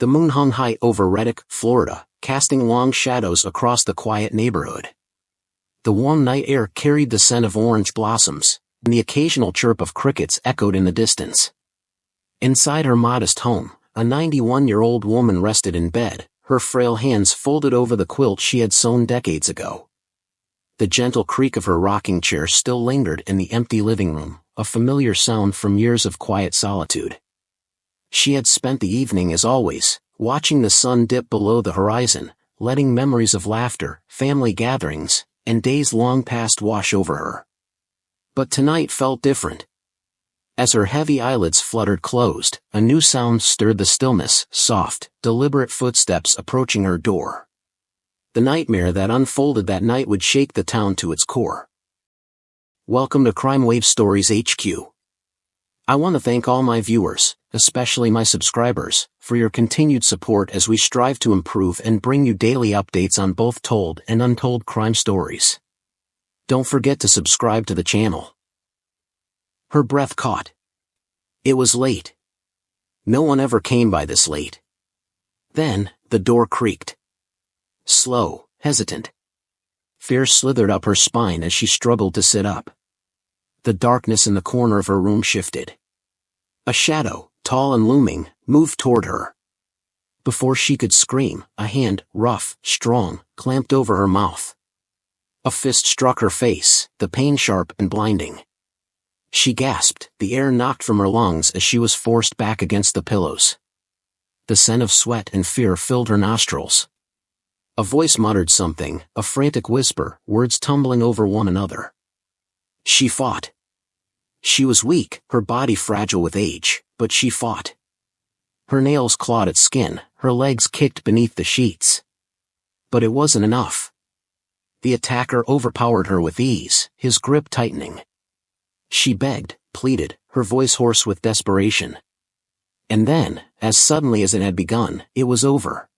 The moon hung high over Reddick, Florida, casting long shadows across the quiet neighborhood. The warm night air carried the scent of orange blossoms, and the occasional chirp of crickets echoed in the distance. Inside her modest home, a 91-year-old woman rested in bed, her frail hands folded over the quilt she had sewn decades ago. The gentle creak of her rocking chair still lingered in the empty living room, a familiar sound from years of quiet solitude. She had spent the evening as always, watching the sun dip below the horizon, letting memories of laughter, family gatherings, and days long past wash over her. But tonight felt different. As her heavy eyelids fluttered closed, a new sound stirred the stillness, soft, deliberate footsteps approaching her door. The nightmare that unfolded that night would shake the town to its core. Welcome to Crime Wave Stories HQ. I want to thank all my viewers, especially my subscribers, for your continued support as we strive to improve and bring you daily updates on both told and untold crime stories. Don't forget to subscribe to the channel. Her breath caught. It was late. No one ever came by this late. Then, the door creaked. Slow, hesitant. Fear slithered up her spine as she struggled to sit up. The darkness in the corner of her room shifted. A shadow, tall and looming, moved toward her. Before she could scream, a hand, rough, strong, clamped over her mouth. A fist struck her face, the pain sharp and blinding. She gasped, the air knocked from her lungs as she was forced back against the pillows. The scent of sweat and fear filled her nostrils. A voice muttered something, a frantic whisper, words tumbling over one another. She fought. She was weak, her body fragile with age, but she fought. Her nails clawed at skin, her legs kicked beneath the sheets. But it wasn't enough. The attacker overpowered her with ease, his grip tightening. She begged, pleaded, her voice hoarse with desperation. And then, as suddenly as it had begun, it was over.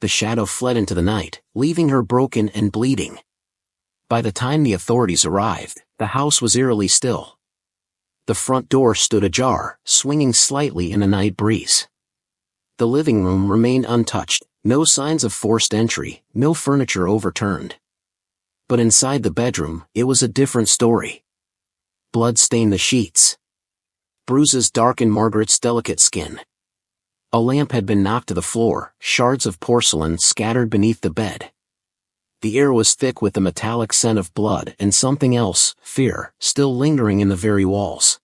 The shadow fled into the night, leaving her broken and bleeding. By the time the authorities arrived, the house was eerily still. The front door stood ajar, swinging slightly in a night breeze. The living room remained untouched, no signs of forced entry, no furniture overturned. But inside the bedroom, it was a different story. Blood stained the sheets. Bruises darkened Margaret's delicate skin. A lamp had been knocked to the floor, shards of porcelain scattered beneath the bed. The air was thick with the metallic scent of blood and something else, fear, still lingering in the very walls.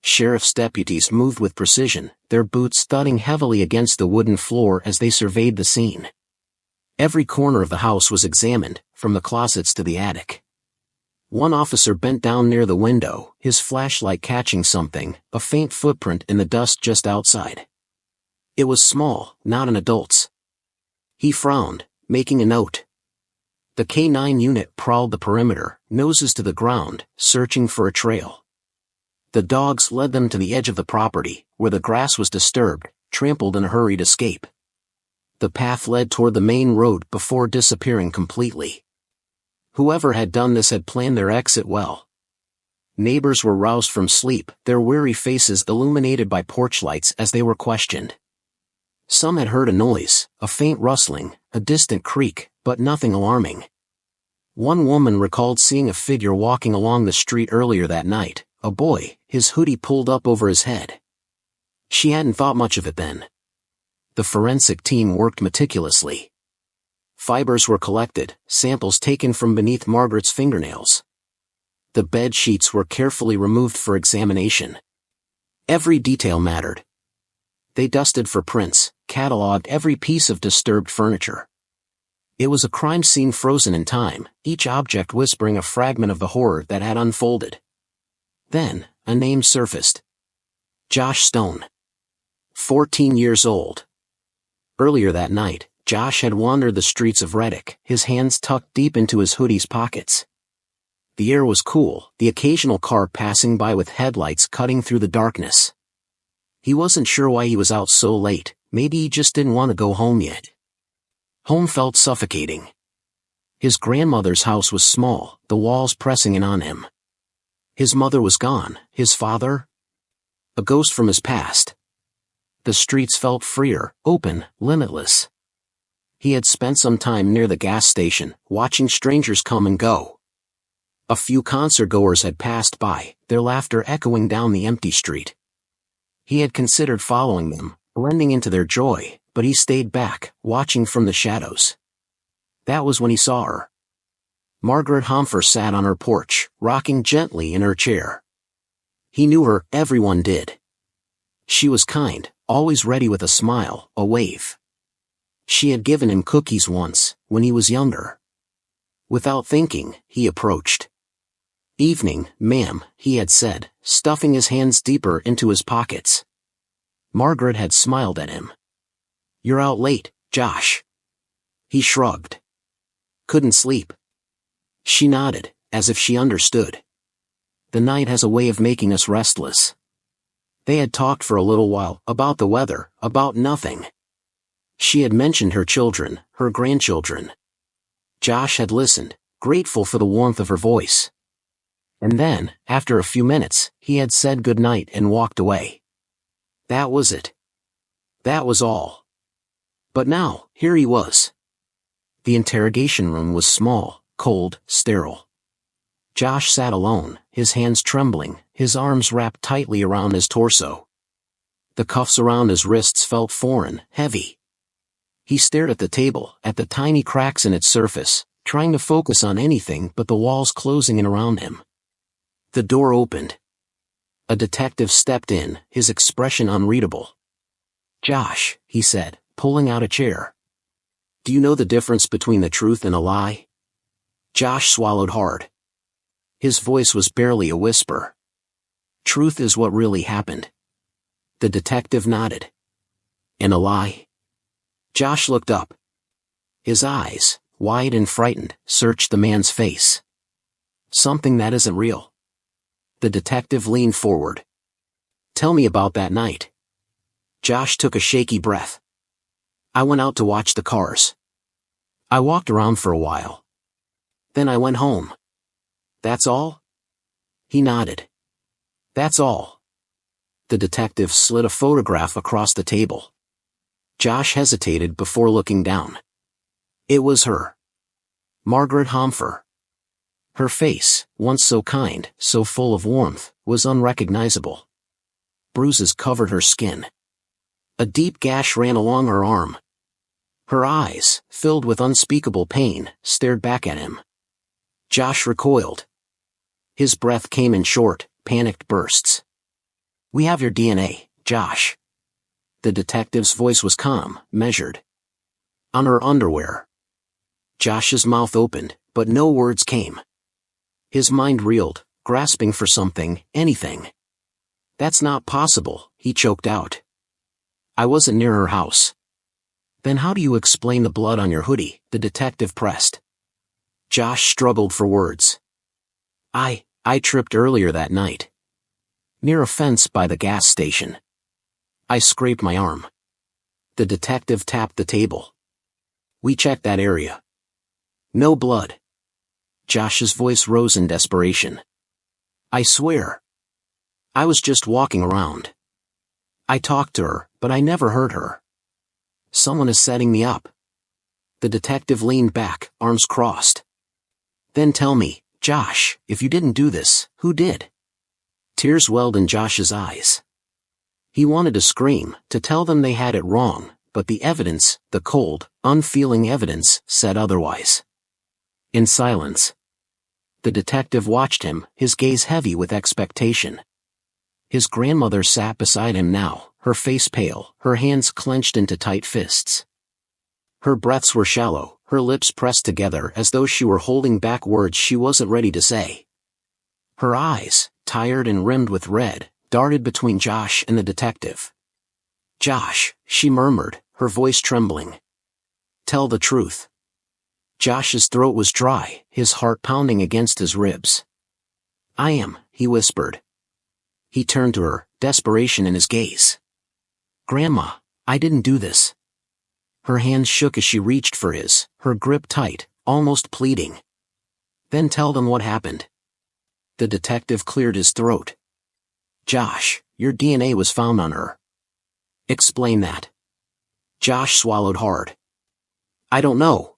Sheriff's deputies moved with precision, their boots thudding heavily against the wooden floor as they surveyed the scene. Every corner of the house was examined, from the closets to the attic. One officer bent down near the window, his flashlight catching something, a faint footprint in the dust just outside. It was small, not an adult's. He frowned, making a note. The K-9 unit prowled the perimeter, noses to the ground, searching for a trail. The dogs led them to the edge of the property, where the grass was disturbed, trampled in a hurried escape. The path led toward the main road before disappearing completely. Whoever had done this had planned their exit well. Neighbors were roused from sleep, their weary faces illuminated by porch lights as they were questioned. Some had heard a noise, a faint rustling, a distant creak, but nothing alarming. One woman recalled seeing a figure walking along the street earlier that night, a boy, his hoodie pulled up over his head. She hadn't thought much of it then. The forensic team worked meticulously. Fibers were collected, samples taken from beneath Margaret's fingernails. The bed sheets were carefully removed for examination. Every detail mattered. They dusted for prints, cataloged every piece of disturbed furniture. It was a crime scene frozen in time, each object whispering a fragment of the horror that had unfolded. Then, a name surfaced. Josh Stone. 14 years old. Earlier that night, Josh had wandered the streets of Reddick, his hands tucked deep into his hoodie's pockets. The air was cool, the occasional car passing by with headlights cutting through the darkness. He wasn't sure why he was out so late, maybe he just didn't want to go home yet. Home felt suffocating. His grandmother's house was small, the walls pressing in on him. His mother was gone, his father? A ghost from his past. The streets felt freer, open, limitless. He had spent some time near the gas station, watching strangers come and go. A few concertgoers had passed by, their laughter echoing down the empty street. He had considered following them, blending into their joy, but he stayed back, watching from the shadows. That was when he saw her. Margaret Homfer sat on her porch, rocking gently in her chair. He knew her, everyone did. She was kind, always ready with a smile, a wave. She had given him cookies once, when he was younger. Without thinking, he approached. "Evening, ma'am," he had said, stuffing his hands deeper into his pockets. Margaret had smiled at him. "You're out late, Josh." He shrugged. "Couldn't sleep." She nodded, as if she understood. "The night has a way of making us restless." They had talked for a little while, about the weather, about nothing. She had mentioned her children, her grandchildren. Josh had listened, grateful for the warmth of her voice. And then, after a few minutes, he had said good night and walked away. That was it. That was all. But now, here he was. The interrogation room was small, cold, sterile. Josh sat alone, his hands trembling, his arms wrapped tightly around his torso. The cuffs around his wrists felt foreign, heavy. He stared at the table, at the tiny cracks in its surface, trying to focus on anything but the walls closing in around him. The door opened. A detective stepped in, his expression unreadable. "Josh," he said, pulling out a chair. "Do you know the difference between the truth and a lie?" Josh swallowed hard. His voice was barely a whisper. "Truth is what really happened." The detective nodded. "And a lie?" Josh looked up. His eyes, wide and frightened, searched the man's face. "Something that isn't real." The detective leaned forward. "Tell me about that night." Josh took a shaky breath. "I went out to watch the cars. I walked around for a while. Then I went home." "That's all?" He nodded. "That's all." The detective slid a photograph across the table. Josh hesitated before looking down. It was her. Margaret Homfer. Her face, once so kind, so full of warmth, was unrecognizable. Bruises covered her skin. A deep gash ran along her arm. Her eyes, filled with unspeakable pain, stared back at him. Josh recoiled. His breath came in short, panicked bursts. "We have your DNA, Josh." The detective's voice was calm, measured. "On her underwear." Josh's mouth opened, but no words came. His mind reeled, grasping for something, anything. "That's not possible," he choked out. "I wasn't near her house." "Then how do you explain the blood on your hoodie?" the detective pressed. Josh struggled for words. I tripped earlier that night. Near a fence by the gas station. I scraped my arm." The detective tapped the table. "We checked that area. No blood." Josh's voice rose in desperation. "I swear. I was just walking around. I talked to her, but I never heard her. Someone is setting me up." The detective leaned back, arms crossed. "Then tell me, Josh, if you didn't do this, who did?" Tears welled in Josh's eyes. He wanted to scream, to tell them they had it wrong, but the evidence, the cold, unfeeling evidence, said otherwise. In silence, the detective watched him, his gaze heavy with expectation. His grandmother sat beside him now, her face pale, her hands clenched into tight fists. Her breaths were shallow, her lips pressed together as though she were holding back words she wasn't ready to say. Her eyes, tired and rimmed with red, darted between Josh and the detective. "Josh," she murmured, her voice trembling. "Tell the truth." Josh's throat was dry, his heart pounding against his ribs. "I am," he whispered. He turned to her, desperation in his gaze. "Grandma, I didn't do this." Her hands shook as she reached for his, her grip tight, almost pleading. "Then tell them what happened." The detective cleared his throat. "Josh, your DNA was found on her." Explain that. Josh swallowed hard. I don't know.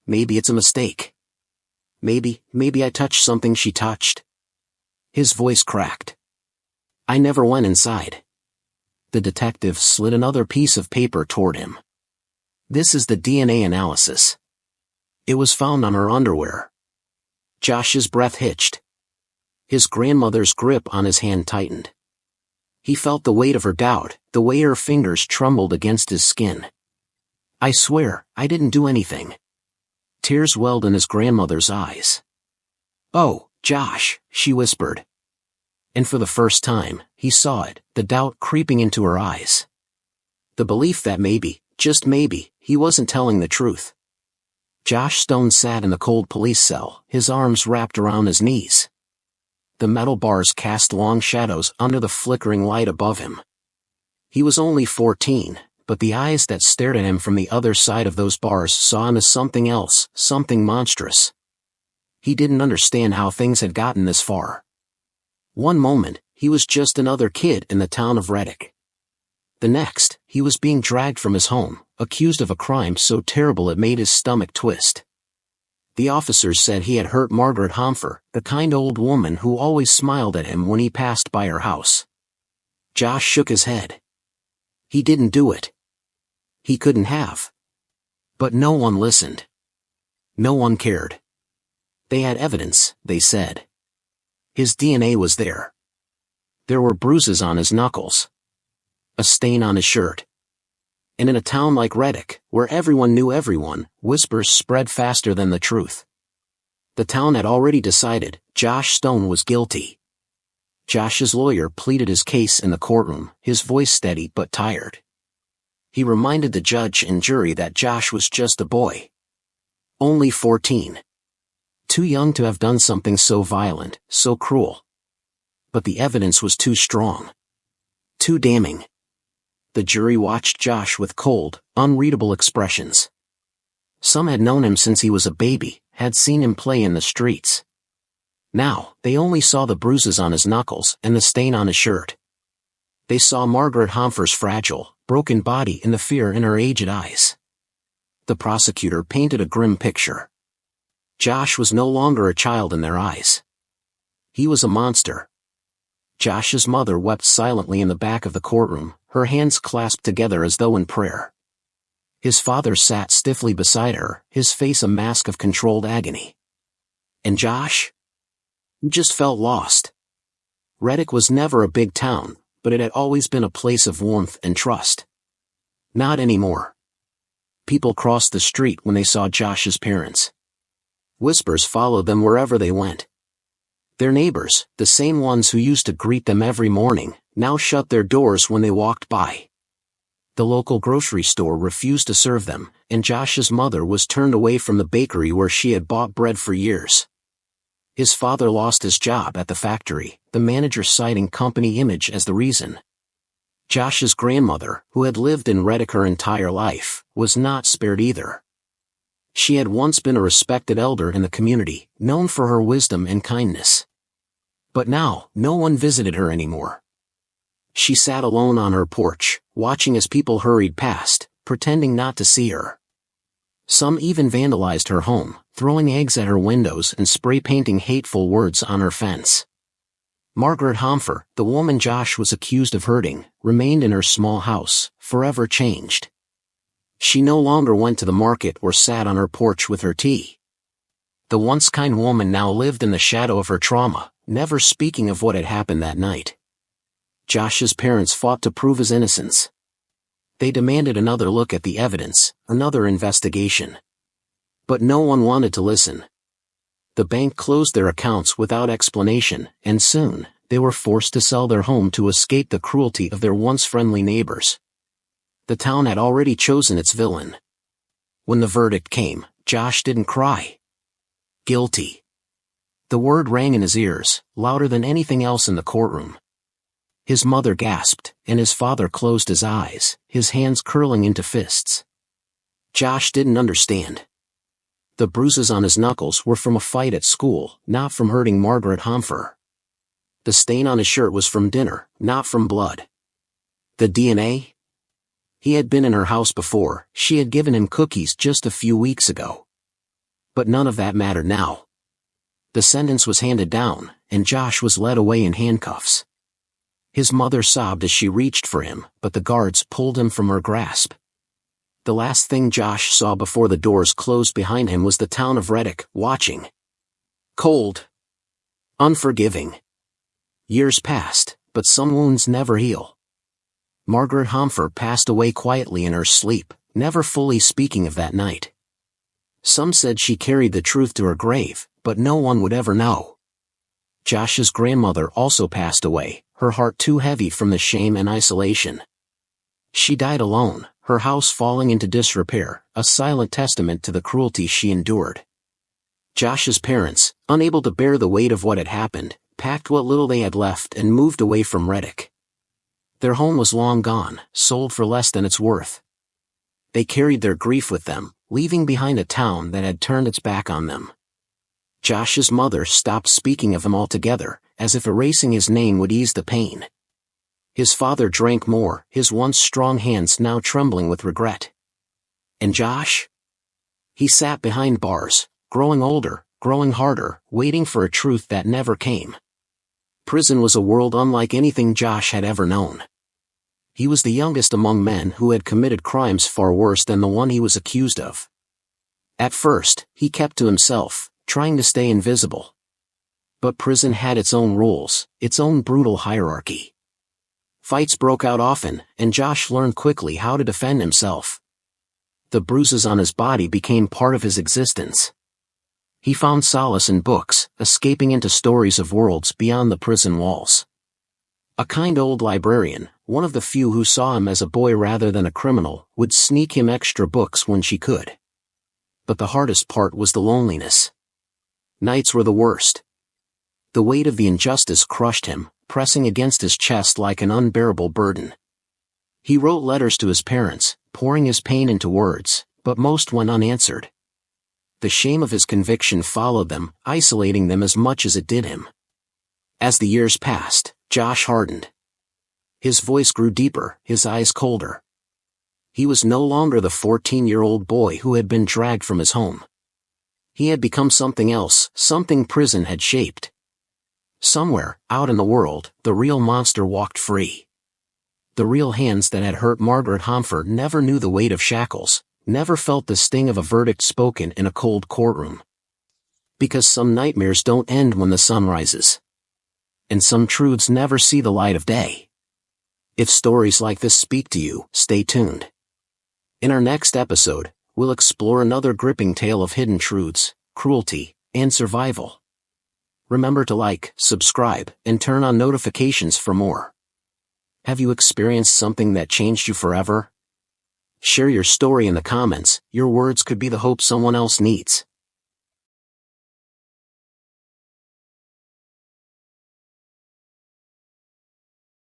Maybe it's a mistake. Maybe I touched something she touched. His voice cracked. I never went inside. The detective slid another piece of paper toward him. This is the DNA analysis. It was found on her underwear. Josh's breath hitched. His grandmother's grip on his hand tightened. He felt the weight of her doubt, the way her fingers trembled against his skin. I swear, I didn't do anything. Tears welled in his grandmother's eyes. Oh, Josh, she whispered. And for the first time, he saw it, the doubt creeping into her eyes. The belief that maybe, just maybe, he wasn't telling the truth. Josh Stone sat in the cold police cell, his arms wrapped around his knees. The metal bars cast long shadows under the flickering light above him. He was only 14, but the eyes that stared at him from the other side of those bars saw him as something else, something monstrous. He didn't understand how things had gotten this far. One moment, he was just another kid in the town of Reddick. The next, he was being dragged from his home, accused of a crime so terrible it made his stomach twist. The officers said he had hurt Margaret Homfer, the kind old woman who always smiled at him when he passed by her house. Josh shook his head. He didn't do it. He couldn't have. But no one listened. No one cared. They had evidence, they said. His DNA was there. There were bruises on his knuckles. A stain on his shirt. And in a town like Reddick, where everyone knew everyone, whispers spread faster than the truth. The town had already decided Josh Stone was guilty. Josh's lawyer pleaded his case in the courtroom, his voice steady but tired. He reminded the judge and jury that Josh was just a boy. Only 14. Too young to have done something so violent, so cruel. But the evidence was too strong. Too damning. The jury watched Josh with cold, unreadable expressions. Some had known him since he was a baby, had seen him play in the streets. Now, they only saw the bruises on his knuckles and the stain on his shirt. They saw Margaret Homfer's fragile, broken body and the fear in her aged eyes. The prosecutor painted a grim picture. Josh was no longer a child in their eyes. He was a monster. Josh's mother wept silently in the back of the courtroom, her hands clasped together as though in prayer. His father sat stiffly beside her, his face a mask of controlled agony. And Josh? He just felt lost. Reddick was never a big town, but it had always been a place of warmth and trust. Not anymore. People crossed the street when they saw Josh's parents. Whispers followed them wherever they went. Their neighbors, the same ones who used to greet them every morning, now shut their doors when they walked by. The local grocery store refused to serve them, and Josh's mother was turned away from the bakery where she had bought bread for years. His father lost his job at the factory, the manager citing company image as the reason. Josh's grandmother, who had lived in Reddick her entire life, was not spared either. She had once been a respected elder in the community, known for her wisdom and kindness. But now, no one visited her anymore. She sat alone on her porch, watching as people hurried past, pretending not to see her. Some even vandalized her home, throwing eggs at her windows and spray-painting hateful words on her fence. Margaret Homfer, the woman Josh was accused of hurting, remained in her small house, forever changed. She no longer went to the market or sat on her porch with her tea. The once kind woman now lived in the shadow of her trauma, never speaking of what had happened that night. Josh's parents fought to prove his innocence. They demanded another look at the evidence, another investigation. But no one wanted to listen. The bank closed their accounts without explanation, and soon, they were forced to sell their home to escape the cruelty of their once friendly neighbors. The town had already chosen its villain. When the verdict came, Josh didn't cry. Guilty. The word rang in his ears, louder than anything else in the courtroom. His mother gasped, and his father closed his eyes, his hands curling into fists. Josh didn't understand. The bruises on his knuckles were from a fight at school, not from hurting Margaret Homfer. The stain on his shirt was from dinner, not from blood. The DNA? He had been in her house before, she had given him cookies just a few weeks ago. But none of that mattered now. The sentence was handed down, and Josh was led away in handcuffs. His mother sobbed as she reached for him, but the guards pulled him from her grasp. The last thing Josh saw before the doors closed behind him was the town of Reddick, watching. Cold. Unforgiving. Years passed, but some wounds never heal. Margaret Homfer passed away quietly in her sleep, never fully speaking of that night. Some said she carried the truth to her grave, but no one would ever know. Josh's grandmother also passed away, her heart too heavy from the shame and isolation. She died alone, her house falling into disrepair, a silent testament to the cruelty she endured. Josh's parents, unable to bear the weight of what had happened, packed what little they had left and moved away from Reddick. Their home was long gone, sold for less than its worth. They carried their grief with them, leaving behind a town that had turned its back on them. Josh's mother stopped speaking of him altogether, as if erasing his name would ease the pain. His father drank more, his once strong hands now trembling with regret. And Josh? He sat behind bars, growing older, growing harder, waiting for a truth that never came. Prison was a world unlike anything Josh had ever known. He was the youngest among men who had committed crimes far worse than the one he was accused of. At first, he kept to himself, trying to stay invisible. But prison had its own rules, its own brutal hierarchy. Fights broke out often, and Josh learned quickly how to defend himself. The bruises on his body became part of his existence. He found solace in books, escaping into stories of worlds beyond the prison walls. A kind old librarian, one of the few who saw him as a boy rather than a criminal, would sneak him extra books when she could. But the hardest part was the loneliness. Nights were the worst. The weight of the injustice crushed him, pressing against his chest like an unbearable burden. He wrote letters to his parents, pouring his pain into words, but most went unanswered. The shame of his conviction followed them, isolating them as much as it did him. As the years passed, Josh hardened. His voice grew deeper, his eyes colder. He was no longer the 14-year-old boy who had been dragged from his home. He had become something else, something prison had shaped. Somewhere, out in the world, the real monster walked free. The real hands that had hurt Margaret Homfer never knew the weight of shackles, never felt the sting of a verdict spoken in a cold courtroom. Because some nightmares don't end when the sun rises. And some truths never see the light of day. If stories like this speak to you, stay tuned. In our next episode, we'll explore another gripping tale of hidden truths, cruelty, and survival. Remember to like, subscribe, and turn on notifications for more. Have you experienced something that changed you forever? Share your story in the comments, your words could be the hope someone else needs.